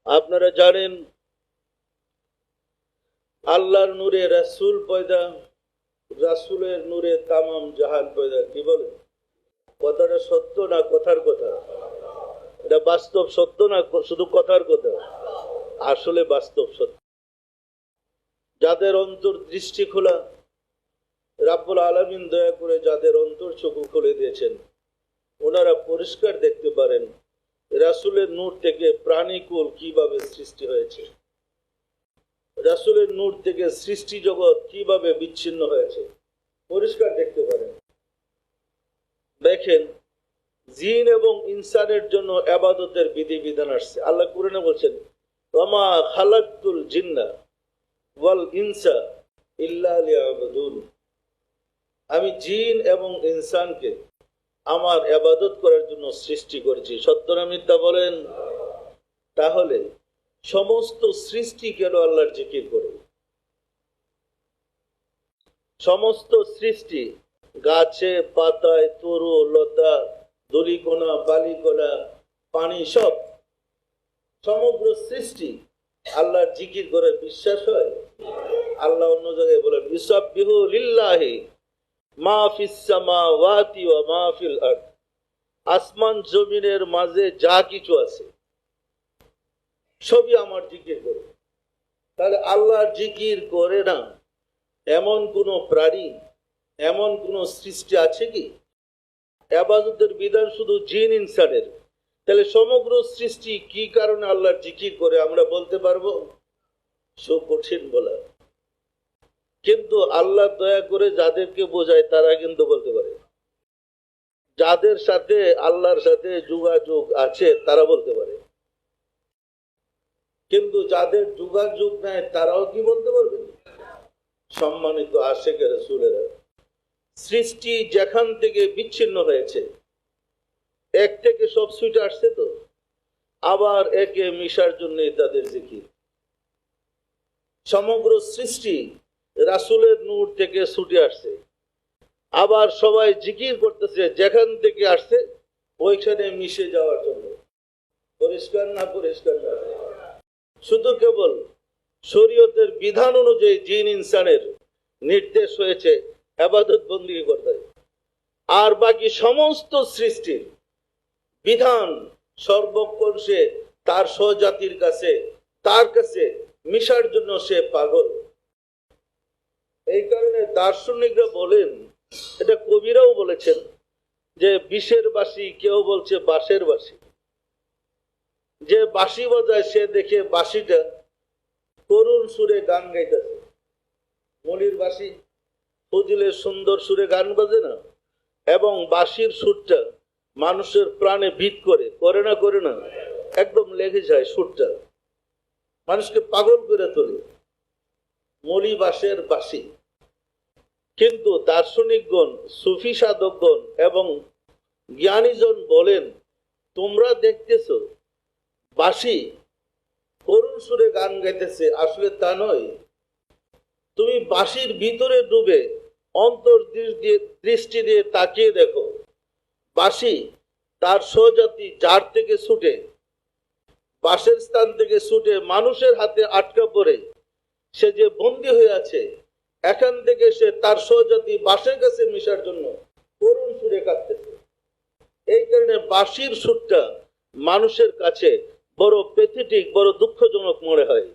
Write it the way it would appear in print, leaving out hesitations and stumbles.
আপনারা জানেন আল্লাহর নূরে রাসূল পয়দা, রাসূলের নূরে তামাম জাহান পয়দা। কি বলেন? কথাটা সত্য না কথার কথা? এটা বাস্তব সত্য না শুধু কথার কথা? আসলে বাস্তব সত্য। যাদের অন্তর দৃষ্টি খোলা, রাব্বুল আলামিন দয়া করে যাদের অন্তর চক্ষু খুলে দিয়েছেন, ওনারা পরিষ্কার দেখতে পারেন রাসূলের নূর থেকে প্রাণীকুল কিভাবে সৃষ্টি হয়েছে, রাসূলের নূর থেকে সৃষ্টি জগৎ কিভাবে বিচ্ছিন্ন হয়েছে, পরিষ্কার দেখতে পারেন। দেখেন, জিন এবং ইনসানের জন্য ইবাদতের বিধিবিধান আসছে। আল্লাহ কুরআনে বলছেন, ওয়ামা খালাকতুল জিন্না ওয়াল ইনসা ইল্লা লিয়াবুদুন। আমি জিন এবং ইনসানকে আমার ইবাদত করার জন্য সৃষ্টি করেছি। সত্য না মিথ্যা বলেন? তাহলে সমস্ত সৃষ্টি কেন আল্লাহর জিকির করে? সমস্ত সৃষ্টি, গাছে পাতায়, তরু লতা, ধূলিকণা বালিকণা, পানি, সব সমগ্র সৃষ্টি আল্লাহর জিকির করে বিশ্বাস হয়? আল্লাহ অন্য জায়গায় বলেন, ইউসাব্বিহু লিল্লাহি মা ফিস সামাওয়াতি ওয়া মা ফিল আরদ। আসমান জমিনের মাঝে যা কিছু আছে সবই আমার জিকির করে। তাহলে আল্লাহর জিকির করে না এমন কোন প্রাণী, এমন কোন সৃষ্টি আছে কি? ইবাদতের বিধান শুধু জিন ইনসানের। তাহলে সমগ্র সৃষ্টি কি কারণে আল্লাহর জিকির করে আমরা বলতে পারবো? সব কঠিন বলা, কিন্তু আল্লাহ দয়া করে যাদেরকে বোঝায় তারা কিন্তু বলতে পারে। যাদের সাথে আল্লাহর সাথে যোগাযোগ আছে তারা বলতে পারে, কিন্তু যাদের যোগাযোগ নাই তারাও কি বলতে পারবে? সম্মানিত আশিকে রাসূলেরা, সৃষ্টি যেখান থেকে বিচ্ছিন্ন হয়েছে, এক থেকে সব ছুটে আসছে, তো আবার একে মিশার জন্য তাদের জিকির। সমগ্র সৃষ্টি রাসূলের নূর থেকে ছুটে আসছে, আবার সবাই জিকির করতেছে যেখান থেকে আসছে ওইখানে মিশে যাওয়ার জন্য। পরিষ্কার না পরিষ্কার না? শুধু কেবল শরীয়তের বিধান অনুযায়ী জিন ইনসানের নির্দেশ হয়েছে ইবাদত বندگی করতে, আর বাকি সমস্ত সৃষ্টির বিধান সর্বক্ষণ সে তার স্বজাতির কাছে, তার কাছে মিশার জন্য সে পাগল। এই কারণে দার্শনিকরা বলেন, এটা কবিরাও বলেছেন, যে বিষের বাঁশি, কেউ বলছে বাঁশের বাঁশি। যে বাঁশি বাজায় সে দেখে বাঁশিটা করুণ সুরে গান গাইতেছে। মলির বাঁশি ফজিলের সুন্দর সুরে গান বাজে না? এবং বাঁশির সুরটা মানুষের প্রাণে ভিত করে, করে না? করে না? একদম লেগে যায় সুরটা, মানুষকে পাগল করে তোলে। মলি বাঁশের বাঁশি। কিন্তু দার্শনিকগণ, সুফি সাধকগণ এবং জ্ঞানীজন বলেন, তোমরা দেখতেছ বাঁশি করুণ সুরে গান গাইতেছে, আসলে তা নয়। তুমি বাঁশির ভিতরে ডুবে অন্তর দৃষ্টি দিয়ে তাকিয়ে দেখো, বাঁশি তার স্বজাতি যার থেকে ছুটে, বাঁশের স্থান থেকে ছুটে মানুষের হাতে আটকা পড়ে সে যে বন্দী হয়ে আছে, এখান থেকে সে তার স্বজাতি বাঁশের কাছে মিশার জন্য করুণ সুরে কাঁদতেছে। এই কারণে বাঁশির সুরটা মানুষের কাছে বড় প্যাথেটিক, বড় দুঃখজনক মনে হয়।